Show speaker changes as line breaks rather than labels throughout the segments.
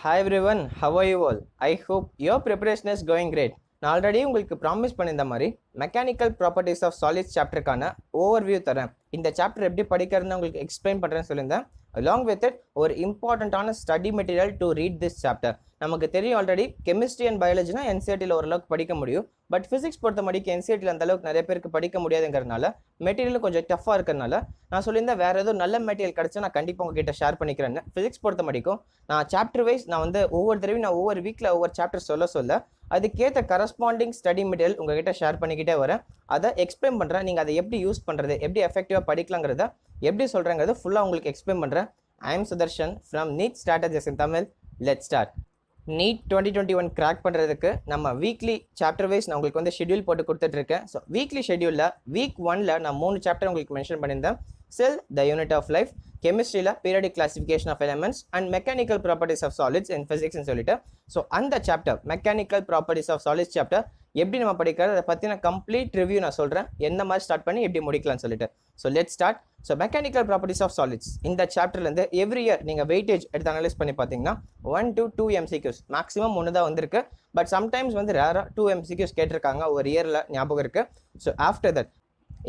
Hi everyone, how are you all? I hope your preparation is going great. நான் already உங்களுக்கு promise பண்ணியிருந்த மாதிரி mechanical properties of solids சாப்டருக்கான overview தரேன். இந்த சாப்டர் எப்படி படிக்கிறதுன்னு உங்களுக்கு எக்ஸ்பிளைன் பண்ணுறேன்னு சொல்லியிருந்தேன். அலாங் வித் இட் ஒரு இம்பார்ட்டண்ட்டான study material to read this chapter. நமக்கு தெரியும் ஆல்ரெடி கெமிஸ்ட்ரி அண்ட் பயாலஜினா என்சிஆர்டியில் ஓரளவுக்கு படிக்க முடியும். பட் ஃபிசிக்ஸ் பொறுத்த மணிக்கு என்சிஆர்டியில் அந்த அளவுக்கு நிறைய பேருக்கு படிக்க முடியாதுங்கிறதுனால மெட்டீரியல் கொஞ்சம் டஃப்பாக இருக்கிறதுனால நான் சொல்லியிருந்தேன் வேறு ஏதோ நல்ல மெட்டீரியல் கிடச்சா நான் கண்டிப்பாக உங்ககிட்ட ஷேர் பண்ணிக்கிறேன்னு. ஃபிசிக்ஸ் பொறுத்த மணிக்கும் நான் சாப்டர் வைஸ் நான் வந்து ஒவ்வொரு தடவையும் நான் ஒவ்வொரு வீக்கில் ஒவ்வொரு சாப்டர் சொல்ல அதுக்கேற்ற கரஸ்பாண்டிங் ஸ்டடி மெட்டீரியல் உங்ககிட்ட ஷேர் பண்ணிக்கிட்டே வரேன். அதை எக்ஸ்பிளைன் பண்ணுறேன். நீங்கள் அதை எப்படி யூஸ் பண்ணுறது, எப்படி எஃபெக்டிவாக படிக்கலாங்கிறத எப்படி சொல்கிறேங்கிறத ஃபுல்லாக உங்களுக்கு எக்ஸ்பிளைன் பண்ணுறேன். I am Sudarshan from Neet Strategies in Tamil. Let's start. Neet 2021 crack பண்ணுறதுக்கு நம்ம வீக்லி சாப்டர் வைஸ் நான் உங்களுக்கு வந்து ஷெட்யூல் போட்டு கொடுத்துட்ருக்கேன். ஸோ வீக்லி ஷெட்யூலில் வீக் 1ல் நான் 3 சாப்டர் உங்களுக்கு மென்ஷன் பண்ணியிருந்தேன். Cell the unit of life, கெமிஸ்ட்ரியில் periodic classification of elements and mechanical properties of solids and ஃபிசிக்ஸ்னு சொல்லிட்டு ஸோ அந்த chapter mechanical properties of solids chapter எப்படி நம்ம படிக்கிறது அதை பற்றின கம்ப்ளீட் ரிவ்யூ நான் சொல்கிறேன். என்ன மாதிரி ஸ்டார்ட் பண்ணி எப்படி முடிக்கலாம்னு சொல்லிட்டு. So let start. So mechanical properties of solids இந்த சாப்டர்லேருந்து எவ்ரி இயர் நீங்கள் வெயிட்டேஜ் எடுத்து அனலைஸ் பண்ணி பார்த்தீங்கன்னா 1 to 2 MCQs மேக்ஸிமம் 1 தான் வந்திருக்கு. பட் சம்டைம்ஸ் வந்து ரேராக 2 MCQs கேட்டிருக்காங்க ஒரு இயரில், ஞாபகம் இருக்குது. ஸோ ஆஃப்டர் தட்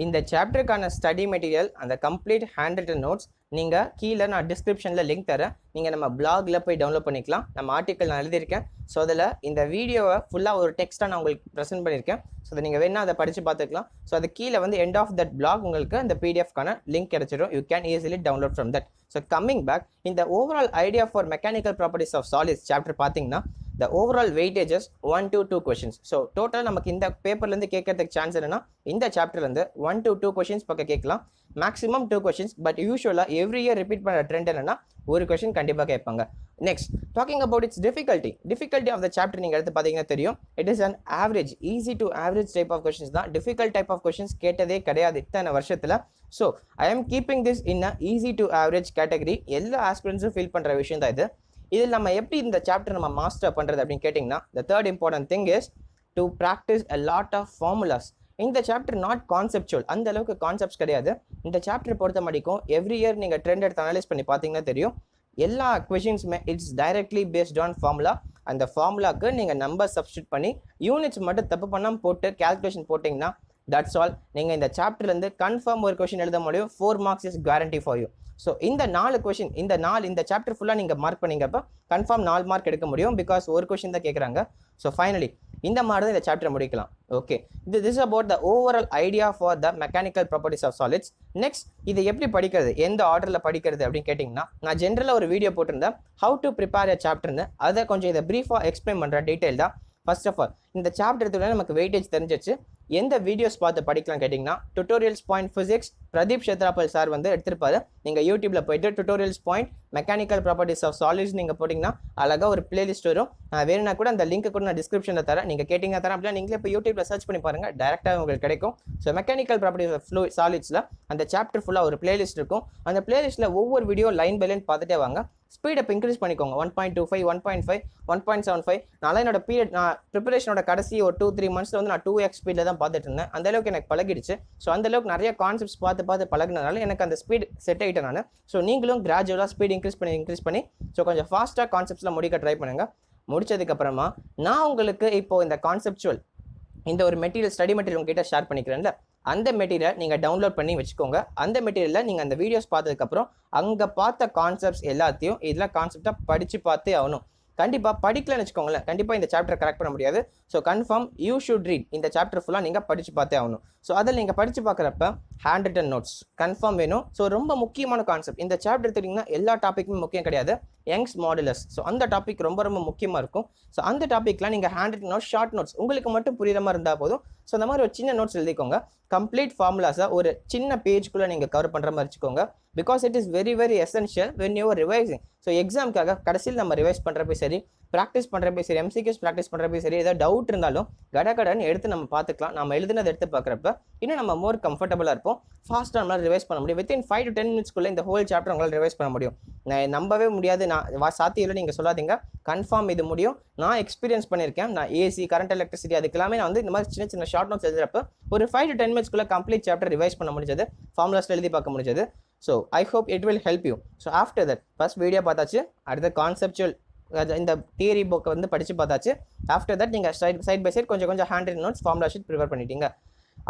இந்த சாப்டருக்கான ஸ்டடி மெட்டீரியல் அந்த கம்ப்ளீட் ஹேண்ட் ரிட்டன் நோட்ஸ் நீங்கள் கீழே நான் டிஸ்கிரிப்ஷனில் லிங்க் தரேன். நீங்கள் நம்ம பிளாகில் போய் டவுன்லோட் பண்ணிக்கலாம். நம்ம ஆர்டிக்கல் நான் எழுதியிருக்கேன். ஸோ அதில் இந்த வீடியோவை ஃபுல்லாக ஒரு டெக்ஸ்ட்டாக நான் உங்களுக்கு ப்ரெசென்ட் பண்ணியிருக்கேன். ஸோ அதை நீங்கள் வேணால் அதை படித்து பார்த்துக்கலாம். ஸோ அது கீழே வந்து எண்ட் ஆஃப் தட் பிளாக் உங்களுக்கு அந்த பிடிஎஃப்கான லிங்க் கிடைச்சிடும். You can easily download from that. So coming back, இந்த overall idea for mechanical properties of solids chapter பார்த்தீங்கன்னா the overall weightage is 1 to 2 questions. So total நமக்கு இந்த பேப்பர்லேருந்து கேட்கறதுக்கு சான்ஸ் என்னன்னா இந்த சாப்டர்லேருந்து 1 to 2 questions பக்கம் கேட்கலாம். Maximum 2 questions. பட் யூஸ்வலாக எவ்ரி இயர் ரிப்பீட் பண்ணுற ட்ரெண்ட் என்னன்னா ஒரு கொஷின் கண்டிப்பாக கேட்பாங்க. Next talking about its difficulty of the chapter நீங்கள் எடுத்து பார்த்தீங்கன்னா தெரியும். It is an average, easy to average type of questions தான். டிஃபிகல்ட் டைப் ஆஃப் கொஷின்ஸ் கேட்டதே கிடையாது இத்தனை வருஷத்தில். So I am keeping this in a easy to average category. எல்லா ஆஸ்பிரன்ஸும் ஃபீல் பண்ணுற விஷயம் தான் இது. இதில் நம்ம எப்படி இந்த சாப்டர் நம்ம மாஸ்டர் பண்ணுறது அப்படின்னு கேட்டிங்கன்னா the third important thing is to practice a lot of formulas. இந்த சாப்டர் நாட் கான்செப்சுவல், அந்த அளவுக்கு கான்செப்ட்ஸ் கிடையாது. இந்த சாப்டர் பொறுத்த மடிக்கும் எவ்ரி இயர் நீங்கள் ட்ரெண்ட் எடுத்து அனலைஸ் பண்ணி பார்த்தீங்கன்னா தெரியும். எல்லா கொஷின்ஸுமே it's directly based on formula. அந்த ஃபார்முலாவுக்கு நீங்கள் நம்பர் சப்ஸ்டியூட் பண்ணி யூனிட்ஸ் மட்டும் தப்பு பண்ணாமல் போட்டு கேல்குலேஷன் போட்டிங்கன்னா தட்ஸ் ஆல். நீங்கள் இந்த சாப்டர்லேருந்து கன்ஃபார்ம் ஒரு கொஷின் எழுத முடியும். 4 marks is guarantee for you. So இந்த 4 கொஷின் இந்த சாப்டர் ஃபுல்லாக நீங்கள் மார்க் பண்ணிங்கப்போ கன்ஃபார்ம் 4 மார்க் எடுக்க முடியும். பிகாஸ் ஒரு கொஷின் தான் கேட்குறாங்க. ஸோ ஃபைனலி இந்த மாதிரி தான் இந்த சாப்டரை முடிக்கலாம். Okay, this about the overall idea for the mechanical properties of solids. Next இது எப்படி படிக்கிறது, எந்த ஆர்டரில் படிக்கிறது அப்படின்னு கேட்டிங்கன்னா நான் ஜென்ரலாக ஒரு வீடியோ போட்டிருந்தேன் ஹவு டு ப்ரிப்பேர் எ சாப்டர்னு. அதை கொஞ்சம் இதை ப்ரீஃபாக எக்ஸ்பிளைன் பண்ணுற டீட்டெயில் தான். ஃபர்ஸ்ட் ஆஃப் ஆல் இந்த சாப்டர் எடுத்துக்கிட்டா நமக்கு வெயிட்டேஜ் தெரிஞ்சிச்சு. எந்த வீடியோஸ் பார்த்து படிக்கலாம் கேட்டிங்கன்னா tutorials point physics Pradeep Kshetrapal sir வந்து எடுத்திருப்பாரு. நீங்கள் யூடியூப்பில் போயிட்டு tutorials point mechanical properties of solids நீங்கள் போட்டிங்கன்னா அழகாக ஒரு பிளேலிஸ்ட் வரும். நான் வேணும்னா கூட அந்த லிங்க் கூட நான் டிஸ்கிரிப்ஷனில் தரேன். நீங்கள் கேட்டிங்கன்னா தரேன். அப்படின்னா நீங்களே இப்போ யூடியூப்பில் சர்ச் பண்ணி பாருங்கள், டேரெக்டாக உங்களுக்கு கிடைக்கும். ஸோ மெக்கானிக்கல் ப்ராப்பர்ட்டிஸ் ஆஃப் சாலிட்ஸில் அந்த சாப்டர் ஃபுல்லாக ஒரு பிளேலிஸ்ட் இருக்கும். அந்த பிளேலிஸ்ட்டில் ஒவ்வொரு வீடியோ லைன் பை லைன் பார்த்துட்டே வாங்க. ஸ்பீடப் இன்க்ரீஸ் பண்ணிக்கோங்க. 1.25 1.5 1.75. நான் என்னோட பீரியட் நான் ப்ரிப்பரேஷனோட கடைசி ஒரு 2-3 months வந்து நான் 2x ஸ்பீடில் தான் பார்த்துட்டு இருந்தேன். அந்த அளவுக்கு எனக்கு பழகிடுச்சு. ஸோ அந்த அளவுக்கு நிறைய கான்செப்ட்ஸ் பார்த்து பழகினதுனால எனக்கு அந்த ஸ்பீட் செட் ஆகிட்டேன் நான். ஸோ நீங்களும் கிராஜுவலாக ஸ்பீட் இன்க்ரீஸ் பண்ணி ஸோ கொஞ்சம் ஃபாஸ்ட்டாக கான்செப்ட்ஸில் முடிக்க ட்ரை பண்ணுங்கள். முடிச்சதுக்கப்புறமா நான் உங்களுக்கு இப்போது இந்த கான்செப்சுவல் இந்த ஒரு மெட்டீரியல் ஸ்டடி மெட்டீரியல் உங்ககிட்ட ஷேர் பண்ணிக்கிறேன்ல, அந்த மெட்டீரியல் நீங்கள் டவுன்லோட் பண்ணி வச்சுக்கோங்க. அந்த மெட்டீரியலில் நீங்கள் அந்த வீடியோஸ் பார்த்ததுக்கப்புறம் அங்கே பார்த்த கான்செப்ட்ஸ் எல்லாத்தையும் இதெல்லாம் கான்செப்டாக படித்து பார்த்தே ஆகணும். கண்டிப்பாக படிக்கலன்னு வச்சுக்கோங்களேன், கண்டிப்பாக இந்த சாப்டர் கரெக்ட் பண்ண முடியாது. So confirm you should read. இந்த சாப்டர் ஃபுல்லாக நீங்கள் படித்து பார்த்தே ஆகணும். ஸோ அதில் நீங்கள் படித்து பார்க்குறப்ப ஹேண்ட் ரிட்டன் நோட்ஸ் கன்ஃபார்ம் வேணும். ஸோ ரொம்ப முக்கியமான கான்செப்ட் இந்த சாப்டர் எடுத்துக்கிட்டிங்கன்னா எல்லா டாப்பிக்குமே முக்கியம் கிடையாது. யங்ஸ் மாடுலஸ், ஸோ அந்த டாபிக் ரொம்ப முக்கியமாக இருக்கும். ஸோ அந்த டாப்பிக்லாம் நீங்கள் hand return notes, short notes உங்களுக்கு மட்டும் புரியுற மாதிரி இருந்தால் போதும். ஸோ அந்த மாதிரி ஒரு சின்ன நோட்ஸ் எழுதிக்கோங்க. கம்ப்ளீட் ஃபார்முலாஸை ஒரு சின்ன பேஜ்குள்ளே நீங்கள் கவர் பண்ணுற மாதிரி வச்சுக்கோங்க. Because it is very essential when you are revising. So எக்ஸாமுக்காக கடைசியில் நம்ம ரிவைஸ் பண்ணுறப்ப சரி, ப்ராக்டிஸ் பண்ணுறப்ப சரி, MCQs ப்ராக்டிஸ் பண்ணுறப்ப சரி, ஏதாவது டவுட் இருந்தாலும் கடன்னு எடுத்து நம்ம பார்த்துக்கலாம். நம்ம எழுதுனதை எடுத்து பார்க்குறப்ப இன்னும் நம்ம மோர் கம்ஃபர்டபுளாக இருப்போம். ஃபாஸ்ட்டாக நம்மளால் ரிவைஸ் பண்ண முடியும். வித்தின் 5 to 10 minutes இந்த ஹோல் சாப்டர் உங்களால் ரிவைஸ் பண்ண முடியும். நான் நம்பவே முடியாது, நான் சாத்தியில் நீங்கள் சொல்லாதீங்க, கன்ஃபார்ம் இது முடியும். நான் எக்ஸ்பீரியன்ஸ் பண்ணியிருக்கேன். நான் ஏசி, கரண்ட், எலக்ட்ரிசிட்டி அதுக்கெல்லாமே நான் வந்து இந்த மாதிரி சின்ன ஷார்ட் நோட்ஸ் எழுதுறப்ப ஒரு 5 to 10 minutes complete chapter revise பண்ண முடிஞ்சது, ஃபார்முலாஸில் எழுதி பார்க்க முடிஞ்சது. So I hope it will help you. So after that first video பார்த்தாச்சு, அடுத்த கான்செப்சுவல் இந்த தியரி புக்கை வந்து படித்து பார்த்தாச்சு. ஆஃப்டர் தட் நீங்கள் சைட் பை சைட் கொஞ்சம் hand return notes formula sheet prepare பண்ணிட்டீங்க.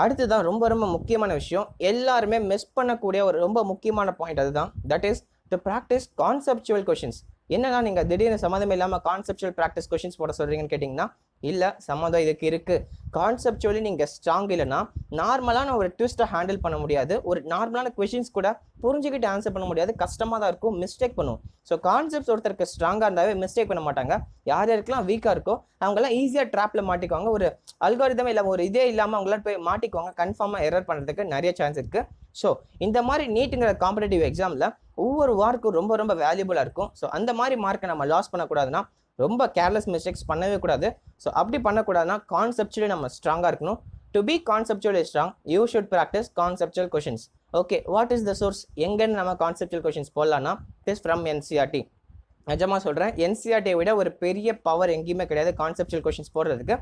அடுத்துதான் ரொம்ப முக்கியமான விஷயம், எல்லாருமே மிஸ் பண்ணக்கூடிய ஒரு ரொம்ப முக்கியமான பாயிண்ட் அதுதான். That is to practice conceptual questions. என்னன்னா நீங்கள் திடீர்னு சம்மந்தம் இல்லாமல் கான்செப்சுவல் ப்ராக்டிஸ் கொஷின்ஸ் போட சொல்கிறீங்கன்னு கேட்டிங்கன்னா, இல்லை சம்மந்தம் இதுக்கு இருக்குது. கான்செப்சுவலி நீங்கள் ஸ்ட்ராங் இல்லைன்னா நார்மலான ஒரு ட்விஸ்ட்டை ஹேண்டில் பண்ண முடியாது, ஒரு நார்மலான கொஷின்ஸ் கூட புரிஞ்சுக்கிட்டு ஆன்சர் பண்ண முடியாது, கஷ்டமாக தான் இருக்கும், மிஸ்டேக் பண்ணுவோம். ஸோ கான்செப்ட்ஸ் ஒருத்தருக்கு ஸ்ட்ராங்காக இருந்தாவே மிஸ்டேக் பண்ண மாட்டாங்க. யாருக்கெல்லாம் வீக்காக இருக்கோ அவங்கெல்லாம் ஈஸியாக ட்ராப்பில் மாட்டிக்குவாங்க. ஒரு அல்காரிதம் இல்லை ஒரு இதே இல்லாமல் அவங்களால போய் மாட்டிக்குவாங்க. கன்ஃபார்மாக எரர் பண்ணுறதுக்கு நிறைய சான்ஸ் இருக்குது. ஸோ இந்த மாதிரி நீட்டுங்கிற காம்படிட்டிவ் எக்ஸாமில் ஒவ்வொரு மார்க்கும் ரொம்ப வேல்யூபுளாக இருக்கும். ஸோ அந்த மாதிரி மார்க்கை நம்ம லாஸ் பண்ணக்கூடாதுன்னா ரொம்ப கேர்லெஸ் மிஸ்டேக்ஸ் பண்ணவே கூடாது. ஸோ அப்படி பண்ணக்கூடாதுன்னா கான்செப்சுவலி நம்ம ஸ்ட்ராங்காக இருக்கணும். To be conceptually strong you should practise conceptual questions. Okay, what is the source? எங்கன்னு நம்ம கான்செப்சுவல் கொஷின்ஸ் போடலாம்னா இட் இஸ் ஃப்ரம் என்சிஆர்டி. நிஜமாக சொல்கிறேன், என்சிஆர்டியை விட ஒரு பெரிய பவர் எங்கேயுமே கிடையாது கான்செப்சுவல் கொஷின்ஸ் போடுறதுக்கு.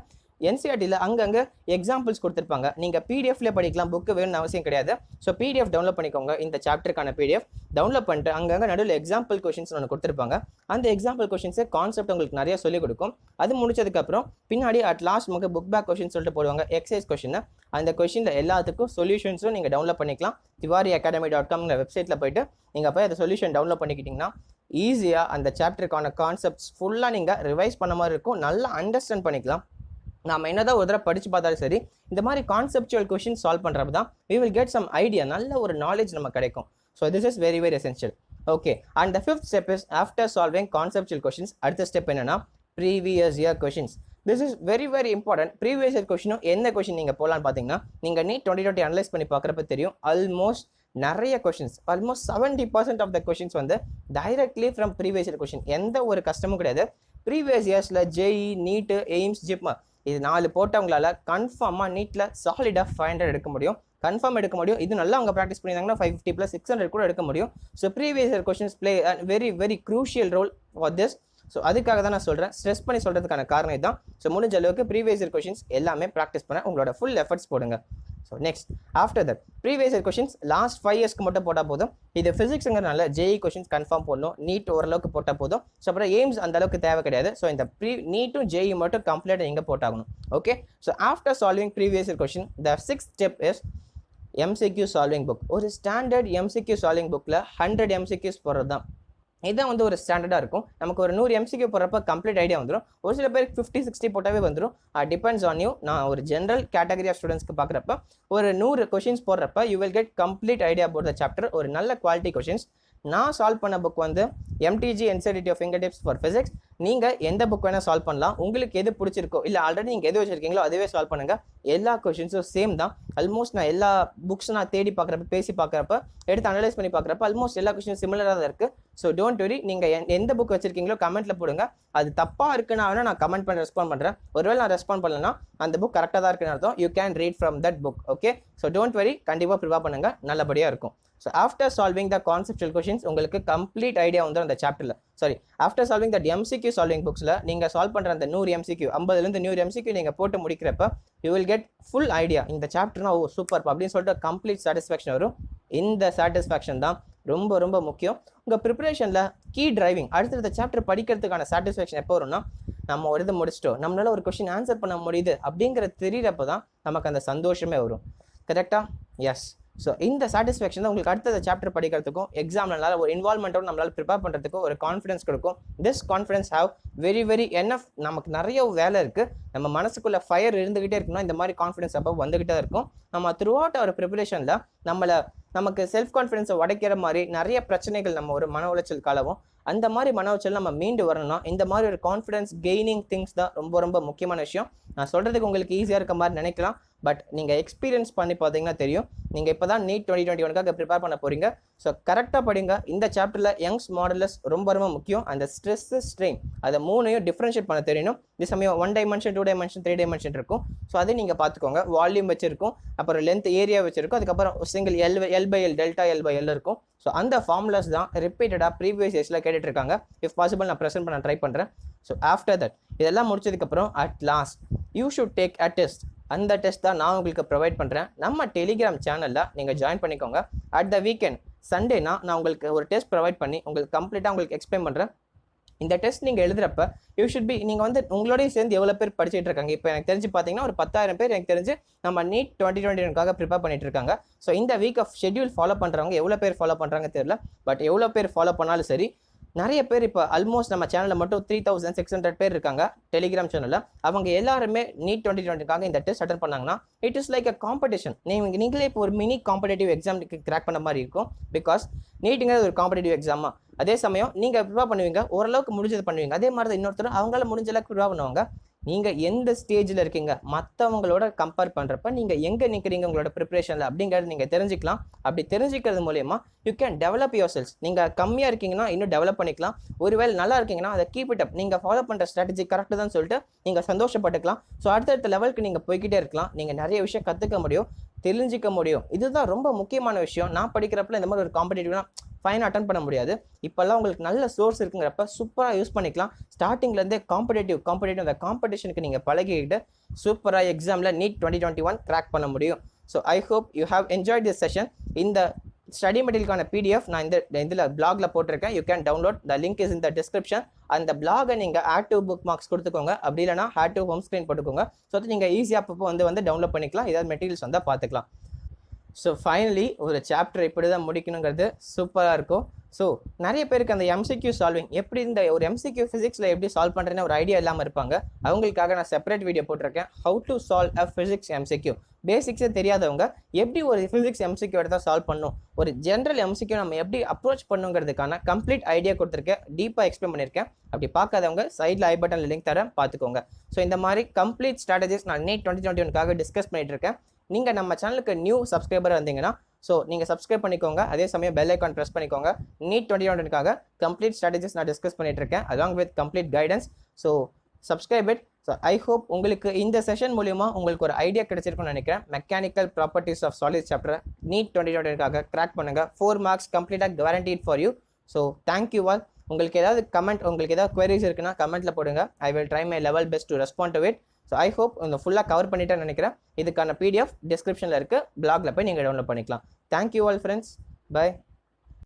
என்சிஆர்டியில் அங்கங்கே எக்ஸாம்பிள்ஸ் கொடுத்துருப்பாங்க. நீங்கள் பிடிஎஃப்லேயே படிக்கலாம், புக்கு வேணும்னு அவசியம் கிடையாது. ஸோ பிடிஎஃப் டவுன்லோட் பண்ணிக்கோங்க. இந்த சாப்டருக்கான பிடிஎஃப் டவுன்லோட் பண்ணிட்டு அங்கங்கே நடுவில் எக்ஸாம்பிள் கொஷின்ஸ் ஒன்று கொடுத்துருப்பாங்க. அந்த எக்ஸாம்பிள் கொஷின்ஸே கான்செப்ட் உங்களுக்கு நிறைய சொல்லிக் கொடுக்கும். அது முடிச்சதுக்கப்புறம் பின்னாடி அட் லாஸ்ட் நமக்கு புக் பேக் கொஷின் சொல்லிட்டு போடுவாங்க, எக்ஸசைஸ் கொஷின். அந்த கொஷினில் எல்லாத்துக்கும் சொல்யூஷன்ஸும் நீங்கள் டவுன்லோட் பண்ணிக்கலாம். tiwariacademy.comங்கிற வெப்சைட்டில் போய்ட்டு நீங்கள் போய் அந்த சொல்யூஷன் டவுன்லோட் பண்ணிக்கிட்டிங்கன்னா ஈஸியாக அந்த சாப்டருக்கான கான்செப்ட்ஸ் ஃபுல்லாக நீங்கள் ரிவைஸ் பண்ண மாதிரி இருக்கும், நல்லா அண்டர்ஸ்டாண்ட் பண்ணிக்கலாம். நாம் என்னதான் ஒரு தடவை படித்து பார்த்தாலும் சரி, இந்த மாதிரி கான்செப்சுவல் கொஷின் சால்வ் பண்ணுறப்ப தான் we will get some idea, நல்ல ஒரு நாலேஜ் நம்ம கிடைக்கும். So this is very essential. ஓகே, and the fifth step is after solving conceptual questions, அடுத்த ஸ்டெப் என்னன்னா previous year questions. This is very important. Previous year கொஷினும் என்ன கொஷின் நீங்கள் போகலான்னு பார்த்தீங்கன்னா, நீங்கள் நீட் 2020 அனலைஸ் பண்ணி பார்க்குறப்ப தெரியும், ஆல்மோஸ்ட் நிறைய questions, almost 70% of the questions வந்து directly from previous year question. எந்த ஒரு கஷ்டமும் கிடையாது. ப்ரீவியஸ் இயர்ஸில் ஜேஇ, நீட்டு, எய்ம்ஸ், ஜிப்மா இது 4 போட்டவங்களால கன்ஃபார்மாக நீட்டில் சாலிடாக 500 எடுக்க முடியும், கன்ஃபார்ம் எடுக்க முடியும். இது நல்லா அவங்க ப்ராக்டிஸ் பண்ணியிருந்தாங்கன்னா 550 + 600 கூட எடுக்க முடியும். So previous year questions play very crucial role for this. So அதுக்காக தான் நான் சொல்கிறேன், ஸ்ட்ரெஸ் பண்ணி சொல்கிறதுக்கான காரணம் இதுதான். ஸோ முடிஞ்ச அளவுக்கு ப்ரீவியஸ் இயர் கொஷின்ஸ் எல்லாமே ப்ராக்டிஸ் பண்ண உங்களோட ஃபுல் எஃபர்ட்ஸ் போடுங்க. So next after that previous year questions last 5 இயர்ஸ்க்கு மட்டும் போட்டால் போதும். இது ஃபிசிக்ஸுங்கிறனால ஜேஇ கொஷின்ஸ் கன்ஃபார்ம் போடணும், நீட் ஓரளவுக்கு போட்டால் போதும். ஸோ அப்புறம் எய்ம்ஸ் அந்த அளவுக்கு தேவை கிடையாது. ஸோ இந்த நீட்டும் ஜேஇ மட்டும் கம்ப்ளீட்டாக நீங்கள் போட்டாகணும். Okay, so after solving previous year question the 6th step is MCQ solving book. ஒரு ஸ்டாண்டர்ட் MCQ சால்விங் புக்கில் 100 MCQs போடுறது தான். இதான் வந்து ஒரு ஸ்டாண்டர்டாக இருக்கும். நமக்கு ஒரு 100 MCQ போடுறப்ப கம்ப்ளீட் ஐடியா வந்துடும். ஒரு சில பேருக்கு 50-60 போட்டாவே வந்துடும். Depends on you. நான் ஒரு ஜென்ரல் கேட்டகரி ஆஃப் ஸ்டூடெண்ட்ஸ்க்கு பார்க்குறப்ப ஒரு 100 கொஷின்ஸ் போடுறப்ப you will get complete idea about the chapter. ஒரு நல்ல குவாலிட்டி கொஷின்ஸ். நான் சால்வ் பண்ண புக் வந்து MTG NCERT of fingertips for physics. நீங்கள் எந்த புக் வேணால் சால்வ் பண்ணலாம், உங்களுக்கு எது பிடிச்சிருக்கோ, இல்லை ஆல்ரெடி நீங்கள் எது வச்சுருக்கீங்களோ அதுவே சால்வ் பண்ணுங்கள். எல்லா கொஷின்ஸும் சேம் தான். ஆல்மோஸ்ட் நான் எல்லா புக்ஸும் நான் தேடி பார்க்குறப்ப, பேசி பார்க்குறப்ப, எடுத்து அனலைஸ் பண்ணி பார்க்குறப்ப ஆல்மோஸ்ட் எல்லா கொஷினும் சிமிலராக தான் இருக்குது. ஸோ டோன்ட் வரி, நீங்கள் எந்த புக் வச்சிருக்கீங்களோ கமெண்ட்டில் போடுங்க. அது தப்பாக இருக்குன்னா வேணால் நான் கமெண்ட் பண்ணி ரெஸ்பாண்ட் பண்ணுறேன். ஒருவேளை நான் ரெஸ்பாண்ட் பண்ணலன்னா அந்த புக் கரெக்டாக தான் இருக்குன்னு அர்த்தம். You can read from that book. Okay, so don't worry, கண்டிப்பாக ப்ரிப்பேர் பண்ணுங்கள், நல்லபடியாக இருக்கும். So after solving the conceptual questions உங்களுக்கு கம்ப்ளீட் ஐடியா வந்துடும் அந்த சாப்டரில். Sorry, after solving that MCQ solving புக்ஸில் நீங்கள் சால்வ் பண்ணுற அந்த 100 MCQ, 50லேருந்து 100 MCQ நீங்கள் போட்டு முடிக்கிறப்ப you will get full idea. இந்த சாப்டர்னா ஓ சூப்பர் அப்படின்னு சொல்லிட்டு கம்ப்ளீட் சாட்டிஸ்ஃபேக்ஷன் வரும். இந்த சாட்டிஸ்ஃபேக்ஷன் தான் ரொம்ப முக்கியம் உங்கள் ப்ரிப்பரேஷனில். கீ டிரைவிங் அடுத்த சாப்டர் படிக்கிறதுக்கான சாட்டிஸ்ஃபேக்ஷன் எப்போ வரும்னா, நம்ம ஒரு இது முடிச்சிட்டோம், நம்மளால ஒரு கொஸ்டின் ஆன்சர் பண்ண முடியுது அப்படிங்கிற தெரியறப்ப தான் நமக்கு அந்த சந்தோஷமே வரும். கரெக்டாக? எஸ். ஸோ இந்த சாட்டிஸ்ஃபேக்ஷன் தான் உங்களுக்கு அடுத்த சாப்டர் படிக்கிறதுக்கும் எக்ஸாம்னால ஒரு இன்வால்மெண்ட்டோட நம்மளால் ப்ரிப்பேர் பண்ணுறதுக்கும் ஒரு கான்ஃபிடன்ஸ் கொடுக்கும். This confidence have very enough. நமக்கு நிறைய வேலை இருக்குது, நம்ம மனசுக்குள்ளே ஃபயர் இருந்துக்கிட்டே இருக்குன்னா இந்த மாதிரி கான்ஃபிடன்ஸ் அப்போ வந்துக்கிட்டே இருக்கும். நம்ம த்ரூ அவுட் அவர் ப்ரிப்பரேஷனில் நமக்கு செல்ஃப் கான்ஃபிடன்ஸை உடைக்கிற மாதிரி நிறைய பிரச்சனைகள், நம்ம ஒரு மன உளைச்சல் காலவும் அந்த மாதிரி மன உளைச்சல் நம்ம மீண்டு வரணும்னா இந்த மாதிரி ஒரு கான்ஃபிடன்ஸ் கெய்னிங் திங்ஸ் தான் ரொம்ப முக்கியமான விஷயம். நான் சொல்கிறதுக்கு உங்களுக்கு ஈஸியாக இருக்க மாதிரி நினைக்கலாம், பட் நீங்கள் எக்ஸ்பீரியன்ஸ் பண்ணி பார்த்தீங்கன்னா தெரியும். நீங்கள் இப்போ தான் நீட் 2021க்காக ப்ரிப்பேர் பண்ண போகிறீங்க. ஸோ கரெக்டாக படிங்க. இந்த சாப்டரில் யங்ஸ் மாடலஸ் ரொம்ப முக்கியம். அந்த ஸ்ட்ரெஸ், ஸ்ட்ரெயின் அதை 3ஐயும் டிஃப்ரென்ஷியேட் பண்ண தெரியணும். இது சமயம் 1 டைமென்ஷன், 2 டைமென்ஷன், 3 டைமென்ஷன் இருக்கும். ஸோ அதை நீங்கள் பார்த்துக்கோங்க. வால்யூம் வச்சிருக்கும், அப்புறம் லென்த் ஏரியா வச்சிருக்கும், அதுக்கப்புறம் சிங்கிள் L/L, டெல்டா L/L இருக்கும். ஸோ அந்த ஃபார்முலாஸ் தான் ரிப்பீட்டடாக ப்ரீவியஸ் இயர்ஸில் கேட்டுட்ருக்காங்க. இஃப் பாசிபிள் நான் ப்ரெசென்ட் பண்ண ட்ரை பண்ணுறேன். ஸோ ஆஃப்டர் தட் இதெல்லாம் முடிச்சதுக்கப்புறம் at last you should take a test. அந்த டெஸ்ட் தான் நான் உங்களுக்கு ப்ரொவைட் பண்ணுறேன். நம்ம டெலிகிராம் சேனலில் நீங்கள் ஜாயின் பண்ணிக்கோங்க. அட் த வீக்கெண்ட் சண்டேனா நான் உங்களுக்கு ஒரு டெஸ்ட் ப்ரொவைட் பண்ணி உங்களுக்கு கம்ப்ளீட்டாக உங்களுக்கு எக்ஸ்பிளைன் பண்ணுறேன். இந்த டெஸ்ட் நீங்கள் எழுதுறப்ப யூ ஷுட் பி நீங்கள் வந்து உங்களோடய சேர்ந்து எவ்வளோ பேர் படிச்சுட்டு இருக்காங்க. இப்போ எனக்கு தெரிஞ்சு பார்த்தீங்கன்னா ஒரு 10,000 பேர் எனக்கு தெரிஞ்சு நம்ம நீட் 2021க்காக ப்ரிப்பேர் பண்ணிட்டு இருக்காங்க. ஸோ இந்த வீக் ஆஃப் ஷெட்யூல் ஃபாலோ பண்ணுறவங்க எவ்வளோ பேர் ஃபாலோ பண்ணுறாங்க தெரியல. பட் எவ்வளோ பேர் ஃபாலோ பண்ணாலும் சரி, நிறைய பேர் இப்போ ஆல்மோஸ்ட் நம்ம சேனலில் மட்டும் 3,600 பேர் இருக்காங்க டெலிகிராம் சேனலில். அவங்க எல்லாருமே நீட் 2020க்காக இந்த டெஸ்ட் அட்டன் பண்ணாங்கன்னா it is like a competition. நீங்களே இப்போ ஒரு மினி காம்படேட்டிவ் எக்ஸாமுக்கு கிராக் பண்ண மாதிரி இருக்கும். பிகாஸ் நீட்டுங்கிறது ஒரு காம்படேட்டிவ் எக்ஸாமா. அதே சமயம் நீங்கள் ப்ரிப்பேர் பண்ணுவீங்க, ஓரளவுக்கு முடிஞ்சது பண்ணுவீங்க. அதே மாதிரி தான் இன்னொருத்தர் அவங்களால முடிஞ்ச அளவுக்கு ப்ரிப்பேர் பண்ணுவாங்க. நீங்கள் எந்த ஸ்டேஜில் இருக்கீங்க மற்றவங்களோட கம்பேர் பண்ணுறப்ப நீங்கள் எங்கே நிற்கிறீங்க உங்களோட ப்ரிப்பரேஷனில் அப்படிங்கிறது நீங்கள் தெரிஞ்சுக்கலாம். அப்படி தெரிஞ்சுக்கிறது மூலயமா you can develop your skills. நீங்கள் கம்மியாக இருக்கீங்கன்னா இன்னும் டெவலப் பண்ணிக்கலாம். ஒருவேளை நல்லா இருக்கீங்கன்னா அதை கீப் இட் அப். நீங்கள் ஃபாலோ பண்ணுற ஸ்ட்ராட்டஜி கரெக்டாக தான் சொல்லிட்டு நீங்கள் சந்தோஷப்பட்டுக்கலாம். ஸோ அடுத்தடுத்த லெவலுக்கு நீங்கள் போய்கிட்டே இருக்கலாம். நீங்கள் நிறைய விஷயம் கற்றுக்க முடியும், தெரிஞ்சிக்க முடியும். இதுதான் ரொம்ப முக்கியமான விஷயம். நான் படிக்கிறப்பல இந்த மாதிரி ஒரு காம்படிட்டிவ்னா ஃபைன் அட்டன் பண்ண முடியாது. இப்போல்லாம் உங்களுக்கு நல்ல சோர்ஸ் இருக்குங்கிறப்ப சூப்பராக யூஸ் பண்ணிக்கலாம். ஸ்டார்டிங்லேருந்தே காம்படேட்டிவ் அந்த காம்படிஷனுக்கு நீங்கள் பழகிக்கிட்டு சூப்பராக எக்ஸாமில் நீட் 2021 கிராக் பண்ண முடியும். So I hope you have enjoyed this session. இந்த ஸ்டடி மெட்டீரியலுக்கான PDF நான் இதில் பிளாகில் போட்டிருக்கேன். You can download. The link is in the description. அந்த பிளாகை நீங்கள் ஆட் டு புக் மார்க்ஸ் கொடுத்துக்கோங்க. அப்படி இல்லைனா ஆட் டு ஹோம் ஸ்க்ரீன் போட்டுக்கோங்க. ஸோ நீங்கள் ஈஸியாக அப்பப்போ வந்து டவுன்லோட் பண்ணிக்கலாம். ஏதாவது மெட்டீரியல்ஸ் வந்தால் பார்த்துக்கலாம். ஸோ ஃபைனலி ஒரு சாப்டர் இப்படி தான் முடிக்கணுங்கிறது சூப்பராக இருக்கும். ஸோ நிறைய பேருக்கு அந்த MCQ சால்விங் எப்படி இந்த ஒரு MCQ ஃபிசிக்ஸில் எப்படி சால்வ் பண்ணுறேன்னு ஒரு ஐடியா இல்லாமல் இருப்பாங்க. அவங்களுக்காக நான் செப்பரேட் வீடியோ போட்டிருக்கேன். How to solve a physics MCQ. பேசிக்ஸே தெரியாதவங்க எப்படி ஒரு ஃபிசிக்ஸ் MCQ எடுத்தால் சால்வ் பண்ணும், ஒரு ஜென்ரல் MCQ நம்ம எப்படி அப்ரோச் பண்ணுங்கிறதுக்கான கம்ப்ளீட் ஐடியா கொடுத்துருக்கேன். டீப்பாக எக்ஸ்பிளைன் பண்ணியிருக்கேன். அப்படி பார்க்காதவங்க சைடில் ஐ பட்டனில் லிங்க் தரேன், பார்த்துக்கோங்க. ஸோ இந்த மாதிரி கம்ப்ளீட் ஸ்ட்ராட்டஜிஸ் நான் நீட் 2021க்காக டிஸ்கஸ் பண்ணிட்டு இருக்கேன். நீங்கள் நம்ம சேனலுக்கு நியூ சப்ஸ்கிரைபராக இருந்தீங்கன்னா ஸோ நீங்கள் சப்ஸ்கிரைப் பண்ணிக்கோங்க. அதே சமயம் பெல் ஐக்கான் ப்ரெஸ் பண்ணிக்கோங்க. நீட் 2021க்காக கம்ப்ளீட் ஸ்ட்ராட்டஜிஸ் நான் டிஸ்கஸ் பண்ணிட்டு இருக்கேன் along with complete guidance. So subscribe it. So I hope உங்களுக்கு இந்த செஷன் மூலிமா உங்களுக்கு ஒரு ஐடியா கிடைச்சிருக்குன்னு நினைக்கிறேன். Mechanical properties of solid chapter NEET 2021க்காக கிராக் பண்ணுங்கள். 4 மார்க்ஸ் கம்ப்ளீட்டாக guaranteed for you. So thank you all. உங்களுக்கு ஏதாவது கமெண்ட், உங்களுக்கு ஏதாவது queries இருக்குன்னா கமெண்ட்டில் போடுங்க. I will try my level best to respond to it. So I hope இந்த ஃபுல்லாக கவர் பண்ணிட்டேன்னு நினைக்கிறேன். இதுக்கான PDF டிஸ்கிரிப்ஷனில் இருக்குது. பிளாகில் போய் நீங்கள் டவுன்லோட் பண்ணிக்கலாம். Thank you all friends. பை.